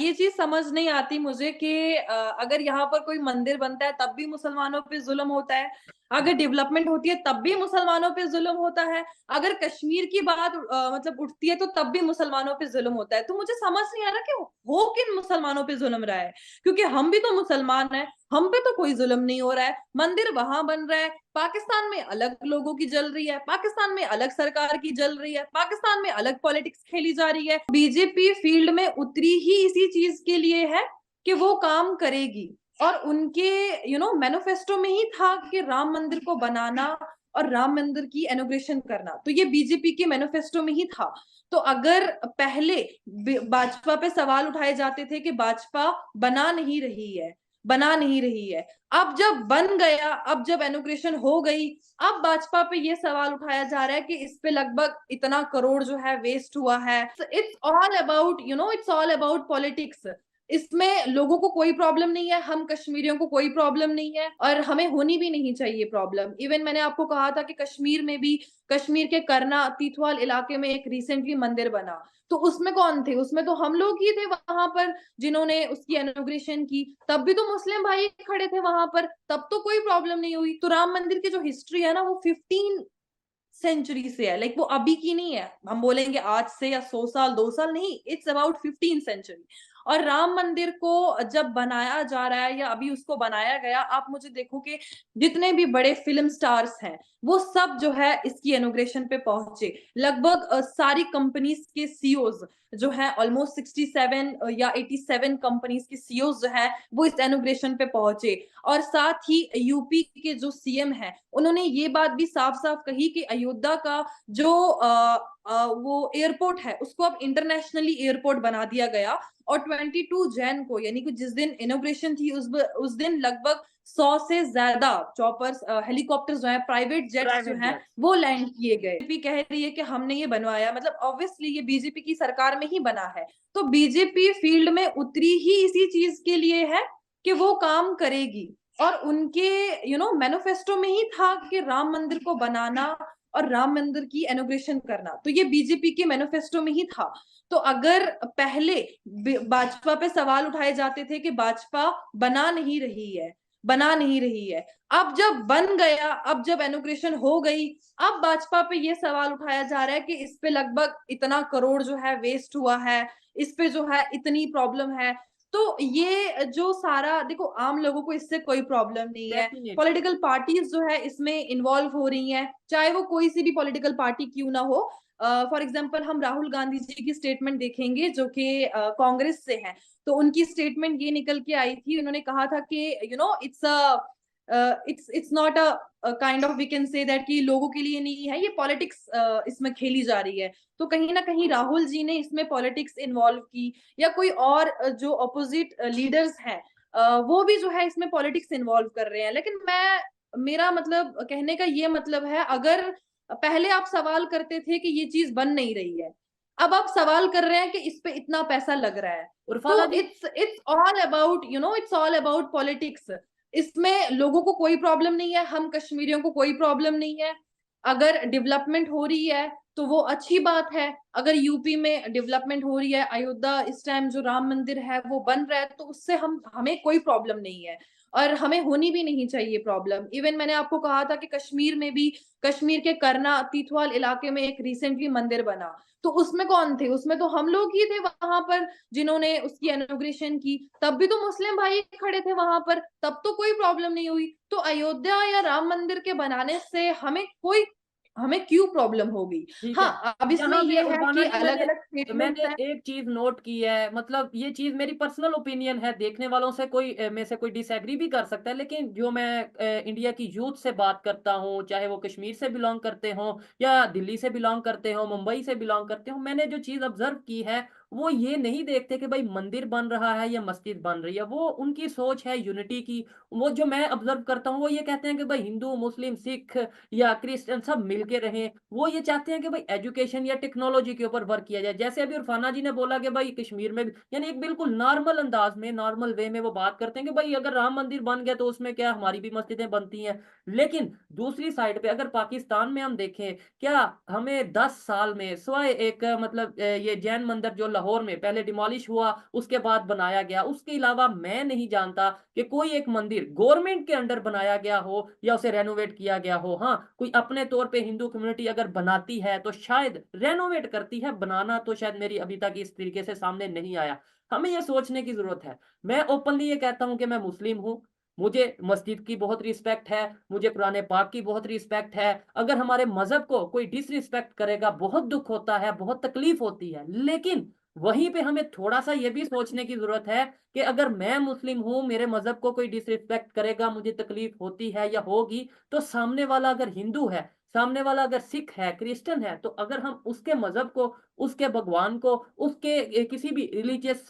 ये चीज़ समझ नहीं आती मुझे कि अगर यहाँ पर कोई मंदिर बनता है तब भी मुसलमानों पे ज़ुल्म होता है, अगर डेवलपमेंट होती है तब भी मुसलमानों पे ज़ुल्म होता है, अगर कश्मीर की बात मतलब उठती है तो तब भी मुसलमानों पे ज़ुल्म होता है। तो मुझे समझ नहीं आ रहा कि हो किन मुसलमानों पे ज़ुल्म रहा है? क्योंकि हम भी तो मुसलमान हैं, हम पे तो कोई ज़ुल्म नहीं हो रहा है। मंदिर वहाँ बन रहा है, पाकिस्तान में अलग लोगों की जल रही है, पाकिस्तान में अलग सरकार की जल रही है, पाकिस्तान में अलग पॉलिटिक्स खेली जा रही है। बीजेपी फील्ड में उतरी ही इसी चीज़ के लिए है कि वो काम करेगी और उनके मैनिफेस्टो में ही था कि राम मंदिर को बनाना और राम मंदिर की इनॉग्रेशन करना। तो ये बीजेपी के मैनिफेस्टो में ही था। तो अगर पहले भाजपा पे सवाल उठाए जाते थे कि भाजपा बना नहीं रही है, बना नहीं रही है। अब जब बन गया, अब जब इनॉग्रेशन हो गई, अब भाजपा पे ये सवाल उठाया जा रहा है कि इस पे लगभग इतना करोड़ जो है वेस्ट हुआ है। It's all about it's all about politics. इसमें लोगों को कोई प्रॉब्लम नहीं है, हम कश्मीरियों को कोई प्रॉब्लम नहीं है और हमें होनी भी नहीं चाहिए प्रॉब्लम। इवन मैंने आपको कहा था कि कश्मीर में भी, कश्मीर के करना तीथवाल इलाके में एक रिसेंटली मंदिर बना, तो उसमें कौन थे? उसमें तो हम लोग ही थे वहां पर जिन्होंने उसकी इनॉग्रेशन की। तब भी तो मुस्लिम भाई खड़े थे वहां पर, तब तो कोई प्रॉब्लम नहीं हुई। तो राम मंदिर की जो हिस्ट्री है ना, वो 15 सेंचुरी से है। लाइक वो अभी की नहीं है, हम बोलेंगे आज से या 100 साल 2 साल नहीं, इट्स अबाउट 15 सेंचुरी। और राम मंदिर को जब बनाया जा रहा है या अभी उसको बनाया गया, आप मुझे देखो कि जितने भी बड़े फिल्म स्टार्स हैं वो सब जो है इसकी इनॉग्रेशन पे पहुंचे। लगभग सारी कंपनीज के सीईओज जो है, ऑलमोस्ट 67 या 87 कंपनीज के सीईओज जो है वो इस इनॉग्रेशन पे पहुंचे। और साथ ही यूपी के जो सीएम है, उन्होंने ये बात भी साफ-साफ कही कि अयोध्या का जो वो एयरपोर्ट है, उसको अब इंटरनेशनली एयरपोर्ट बना दिया गया। और 22 जैन को, यानी कि जिस दिन इनॉग्रेशन थी, उस दिन लगभग 100 से ज्यादा चॉपर्स, हेलीकॉप्टर्स जो है, प्राइवेट जेट्स जो प्राइवेट हैं, जेट। वो लैंड किए गए। बीजेपी कह रही है कि हमने ये बनवाया, मतलब ऑब्वियसली ये बीजेपी की सरकार में ही बना है। तो बीजेपी फील्ड में उतरी ही इसी चीज के लिए है कि वो काम करेगी। और उनके मैनिफेस्टो में ही था कि राम मंदिर को बनाना और राम मंदिर की इनॉग्रेशन करना। तो ये बीजेपी के मैनिफेस्टो में ही था। तो अगर पहले भाजपा पे सवाल उठाए जाते थे कि भाजपा बना नहीं रही है, बना नहीं रही है, अब जब बन गया, अब जब इनॉग्रेशन हो गई, अब भाजपा पे ये सवाल उठाया जा रहा है कि इस पे लगभग इतना करोड़ जो है वेस्ट हुआ है, इस पे जो है इतनी प्रॉब्लम है। तो ये जो सारा देखो, आम लोगों को इससे कोई प्रॉब्लम नहीं है। डेफिनेट। पॉलिटिकल पार्टीज जो है इसमें इन्वॉल्व हो रही हैं, चाहे वो कोई सी भी पॉलिटिकल पार्टी क्यों ना हो। फॉर एग्जाम्पल हम राहुल गांधी जी की स्टेटमेंट देखेंगे जो कि कांग्रेस से हैं। तो उनकी स्टेटमेंट ये निकल के आई थी, उन्होंने कहा था कि it's not a kind of, we can say that, कि लोगों के लिए नहीं है, ये पॉलिटिक्स इसमें खेली जा रही है। तो कहीं ना कहीं राहुल जी ने इसमें पॉलिटिक्स इन्वॉल्व की, या कोई और जो अपोजिट लीडर्स हैं, वो भी जो है इसमें पॉलिटिक्स इन्वॉल्व कर रहे हैं। लेकिन मेरा मतलब कहने का ये मतलब है, अगर पहले आप सवाल करते थे कि ये चीज बन नहीं रही है, अब आप सवाल कर रहे हैं कि इस पे इतना पैसा लग रहा है। उरफाना तो जी। It's all about it's all about politics. इसमें लोगों को कोई प्रॉब्लम नहीं है, हम कश्मीरियों को कोई प्रॉब्लम नहीं है। अगर डेवलपमेंट हो रही है तो वो अच्छी बात है। अगर यूपी में डेवलपमेंट हो रही है, अयोध्या इस टाइम जो राम मंदिर है वो बन रहा है, तो उससे हमें कोई प्रॉब्लम नहीं है और हमें होनी भी नहीं चाहिए प्रॉब्लम। इवन मैंने आपको कहा था कि कश्मीर में भी, कश्मीर के करना तीथवाल इलाके में एक रिसेंटली मंदिर बना, तो उसमें कौन थे? उसमें तो हम लोग ही थे वहां पर जिन्होंने उसकी इनॉग्रेशन की। तब भी तो मुस्लिम भाई खड़े थे वहां पर, तब तो कोई प्रॉब्लम नहीं हुई। तो अयोध्या या राम मंदिर के बनाने से हमें क्यों प्रॉब्लम होगी? ठीक है। हाँ, अब इसमें यहाँ पे ये है उरफाना कि जी, अलग मैंने अलग मैंने स्टेटमेंट्स हैं। एक चीज नोट की है, मतलब ये चीज मेरी पर्सनल ओपिनियन है, देखने वालों से कोई में से कोई डिसएग्री भी कर सकता है, लेकिन जो मैं इंडिया की यूथ से बात करता हूँ, चाहे वो कश्मीर से बिलोंग करते हो या दिल्ली से बिलोंग करते हो, मुंबई से बिलोंग करते हो, मैंने जो चीज ऑब्जर्व की है, वो ये नहीं देखते कि भाई मंदिर बन रहा है या मस्जिद बन रही है, वो उनकी सोच है यूनिटी की। वो जो मैं ऑब्जर्व करता हूँ, वो ये कहते हैं कि भाई हिंदू मुस्लिम सिख या क्रिश्चियन सब मिलके रहें। वो ये चाहते हैं कि भाई एजुकेशन या टेक्नोलॉजी के ऊपर वर्क किया जाए। जैसे अभी उरफाना जी ने बोला कि भाई कश्मीर में भी, यानी एक बिल्कुल नॉर्मल अंदाज में, नॉर्मल वे में वो बात करते हैं कि भाई अगर राम मंदिर बन गया तो उसमें क्या, हमारी भी मस्जिदें बनती हैं। लेकिन दूसरी साइड पे अगर पाकिस्तान में हम देखें, क्या हमें 10 साल में सिवाय एक मतलब ये जैन मंदिर जो लाहौर में पहले डिमोलिश हुआ, उसके बाद बनाया गया। उसके अलावा मैं नहीं जानता कि कोई एक मंदिर गवर्नमेंट के अंडर बनाया गया हो या उसे रेनोवेट किया गया हो। हाँ, कोई अपने तौर पे हिंदू कम्युनिटी अगर बनाती है तो शायद रेनोवेट करती है, बनाना तो शायद मेरी अभी तक इस तरीके से सामने नहीं आया। हमें ये सोचने की जरूरत है। मैं ओपनली ये कहता हूं कि मैं मुस्लिम हूं, मुझे मस्जिद की बहुत रिस्पेक्ट है, मुझे कुरान पाक की बहुत रिस्पेक्ट है। अगर हमारे मजहब को कोई डिसरिस्पेक्ट करेगा, बहुत दुख होता है, बहुत तकलीफ होती है। लेकिन वहीं पे हमें थोड़ा सा ये भी सोचने की जरूरत है कि अगर मैं मुस्लिम हूं, मेरे मजहब को कोई डिसरिस्पेक्ट करेगा, मुझे तकलीफ होती है या होगी, तो सामने वाला अगर हिंदू है, सामने वाला अगर सिख है, क्रिश्चियन है, तो अगर हम उसके मजहब को, उसके भगवान को, उसके किसी भी रिलीजियस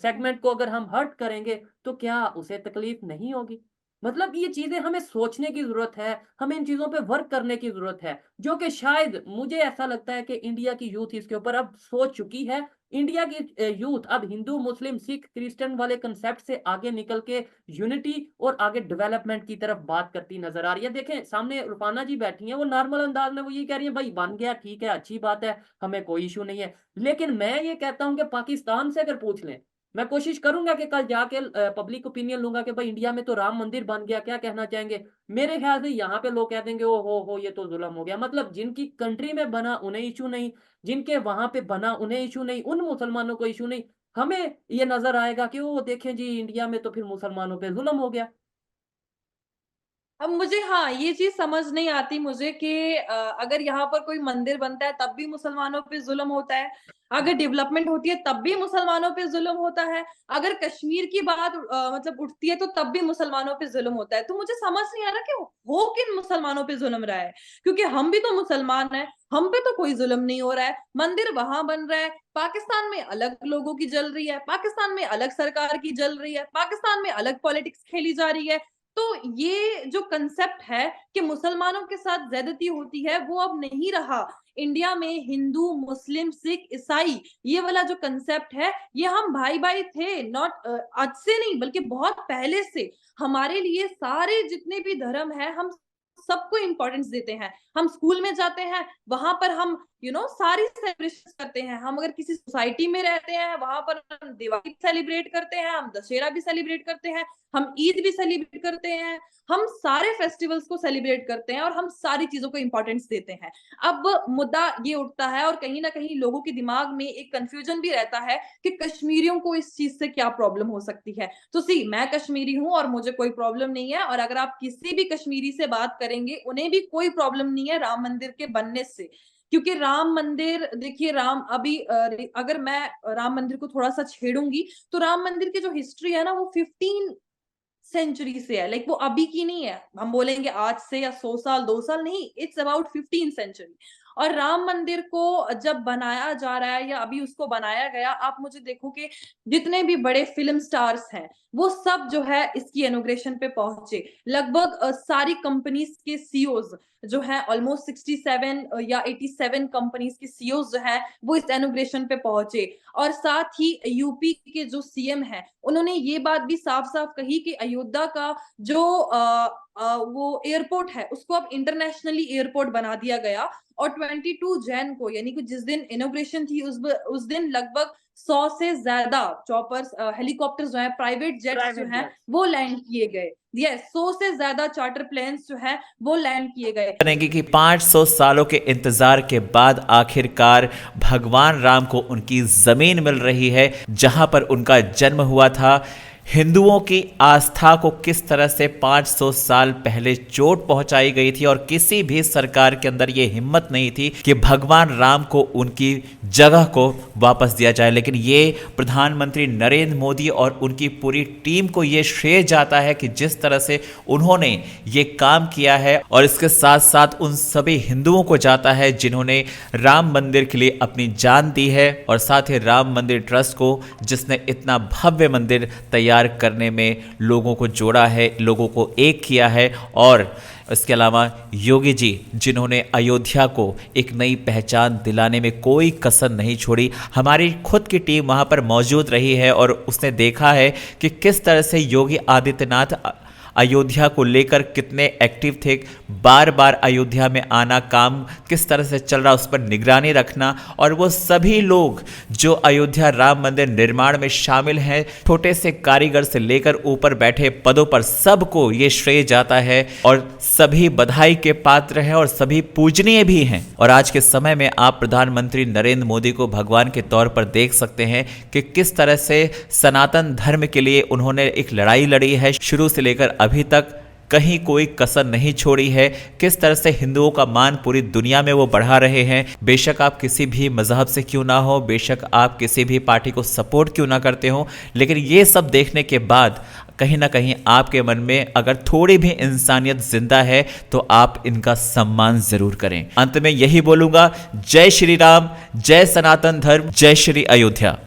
सेगमेंट को अगर हम हर्ट करेंगे, तो क्या उसे तकलीफ नहीं होगी? मतलब ये चीजें हमें सोचने की जरूरत है, हमें इन चीजों पे वर्क करने की जरूरत है, जो कि शायद मुझे ऐसा लगता है कि इंडिया की यूथ इसके ऊपर अब सोच चुकी है। इंडिया की यूथ अब हिंदू, मुस्लिम, सिख, क्रिश्चियन वाले कंसेप्ट से आगे निकल के यूनिटी और आगे डेवलपमेंट की तरफ बात करती नजर आ रही है। देखें, सामने रुफाना जी बैठी हैं, वो नॉर्मल अंदाज में वो ये कह रही है, भाई बन गया ठीक है, अच्छी बात है, हमें कोई इशू नहीं है। लेकिन मैं ये कहता हूं कि पाकिस्तान से अगर पूछ लें, मैं कोशिश करूंगा कि कल जाके पब्लिक ओपिनियन लूंगा कि भाई इंडिया में तो राम मंदिर बन गया, क्या कहना चाहेंगे? मेरे ख्याल से यहाँ पे लोग कह देंगे ओ हो ये तो जुल्म हो गया। मतलब जिनकी कंट्री में बना उन्हें इशू नहीं, जिनके वहां पे बना उन्हें इशू नहीं, उन मुसलमानों को इशू नहीं। हमें ये नजर आएगा कि वो देखें जी, इंडिया में तो फिर मुसलमानों पे जुल्म हो गया। अब मुझे हाँ, ये चीज़ समझ नहीं आती मुझे कि अगर यहाँ पर कोई मंदिर बनता है तब भी मुसलमानों पे ज़ुल्म होता है, अगर डेवलपमेंट होती है तब भी मुसलमानों पे ज़ुल्म होता है, अगर कश्मीर की बात मतलब उठती है तो तब भी मुसलमानों पे ज़ुल्म होता है। तो मुझे समझ नहीं आ रहा कि हो किन मुसलमानों पे ज़ुल्म रहा है? क्योंकि हम भी तो मुसलमान हैं, हम पे तो कोई ज़ुल्म नहीं हो रहा है। मंदिर वहाँ बन रहा है, पाकिस्तान में अलग लोगों की जल रही है, पाकिस्तान में अलग सरकार की जल रही है, पाकिस्तान में अलग पॉलिटिक्स खेली जा रही है। तो ये जो कंसेप्ट है कि मुसलमानों के साथ ज्यादती होती है वो अब नहीं रहा। इंडिया में हिंदू, मुस्लिम, सिख, ईसाई, ये वाला जो कंसेप्ट है, ये हम भाई भाई थे। नॉट आज से नहीं बल्कि बहुत पहले से हमारे लिए सारे जितने भी धर्म है हम सबको इंपॉर्टेंस देते हैं। हम स्कूल में जाते हैं, वहां पर हम सारी सेलिब्रेशन करते हैं। हम अगर किसी सोसाइटी में रहते हैं, वहां पर हम दिवाली सेलिब्रेट करते हैं, हम दशहरा भी सेलिब्रेट करते हैं, हम ईद भी सेलिब्रेट करते हैं, हम सारे फेस्टिवल्स को सेलिब्रेट करते हैं और हम सारी चीजों को इंपॉर्टेंस देते हैं। अब मुद्दा ये उठता है और कहीं ना कहीं लोगों के दिमाग में एक कंफ्यूजन भी रहता है कि कश्मीरियों को इस चीज से क्या प्रॉब्लम हो सकती है। तो मैं कश्मीरी हूं और मुझे कोई प्रॉब्लम नहीं है, और अगर आप किसी भी कश्मीरी से बात करेंगे उन्हें भी कोई प्रॉब्लम नहीं है राम मंदिर के बनने से। क्योंकि राम मंदिर, देखिए राम अभी अगर मैं राम मंदिर को थोड़ा सा छेड़ूंगी तो राम मंदिर की जो हिस्ट्री है ना वो 15 सेंचुरी से है। लाइक वो अभी की नहीं है, हम बोलेंगे आज से या 100 साल 2 साल नहीं, इट्स अबाउट 15 सेंचुरी। और राम मंदिर को जब बनाया जा रहा है या अभी उसको बनाया गया, आप मुझे देखो कि जितने भी बड़े फिल्म स्टार्स हैं वो सब जो है इसकी इनॉग्रेशन पे पहुंचे। लगभग सारी कंपनीज के सीईओज जो है, ऑलमोस्ट 67 या 87 कंपनीज के सीईओज जो है वो इस इनॉग्रेशन पे पहुंचे। और साथ ही यूपी के जो सीएम है उन्होंने ये बात भी साफ साफ कही कि अयोध्या का जो वो एयरपोर्ट है उसको अब इंटरनेशनली एयरपोर्ट बना दिया गया। और 22 जैन को, यानी कि जिस दिन इनॉग्रेशन थी, उस दिन लगभग 100 से ज्यादा चॉपर्स, हेलीकॉप्टर्स जो है, प्राइवेट जेट्स जो प्राइवेट हैं जेट। वो लैंड किए गए। यस, 100 से ज्यादा चार्टर प्लेन्स जो है वो लैंड किए गए। करेंगे कि 500 सालों के इंतजार के बाद आखिरकार भगवान राम को उनकी जमीन मिल रही है जहां पर उनका जन्म हुआ था। हिंदुओं की आस्था को किस तरह से 500 साल पहले चोट पहुंचाई गई थी और किसी भी सरकार के अंदर ये हिम्मत नहीं थी कि भगवान राम को उनकी जगह को वापस दिया जाए। लेकिन ये प्रधानमंत्री नरेंद्र मोदी और उनकी पूरी टीम को ये श्रेय जाता है कि जिस तरह से उन्होंने ये काम किया है, और इसके साथ साथ उन सभी हिंदुओं को जाता है जिन्होंने राम मंदिर के लिए अपनी जान दी है, और साथ ही राम मंदिर ट्रस्ट को जिसने इतना भव्य मंदिर तैयार करने में लोगों को जोड़ा है, लोगों को एक किया है। और इसके अलावा योगी जी जिन्होंने अयोध्या को एक नई पहचान दिलाने में कोई कसर नहीं छोड़ी। हमारी खुद की टीम वहां पर मौजूद रही है और उसने देखा है कि किस तरह से योगी आदित्यनाथ अयोध्या को लेकर कितने एक्टिव थे, बार बार अयोध्या में आना, काम किस तरह से चल रहा उस पर निगरानी रखना, और वो सभी लोग जो अयोध्या राम मंदिर निर्माण में शामिल हैं, छोटे से कारीगर से लेकर ऊपर बैठे पदों पर, सबको ये श्रेय जाता है और सभी बधाई के पात्र हैं और सभी पूजनीय भी हैं। और आज के समय में आप प्रधानमंत्री नरेंद्र मोदी को भगवान के तौर पर देख सकते हैं कि किस तरह से सनातन धर्म के लिए उन्होंने एक लड़ाई लड़ी है, शुरू से लेकर अभी तक कहीं कोई कसर नहीं छोड़ी है। किस तरह से हिंदुओं का मान पूरी दुनिया में वो बढ़ा रहे हैं। बेशक आप किसी भी मजहब से क्यों ना हो, बेशक आप किसी भी पार्टी को सपोर्ट क्यों ना करते हो, लेकिन ये सब देखने के बाद कहीं ना कहीं आपके मन में अगर थोड़ी भी इंसानियत जिंदा है तो आप इनका सम्मान जरूर करें। अंत में यही बोलूंगा, जय श्री राम, जय सनातन धर्म, जय श्री अयोध्या।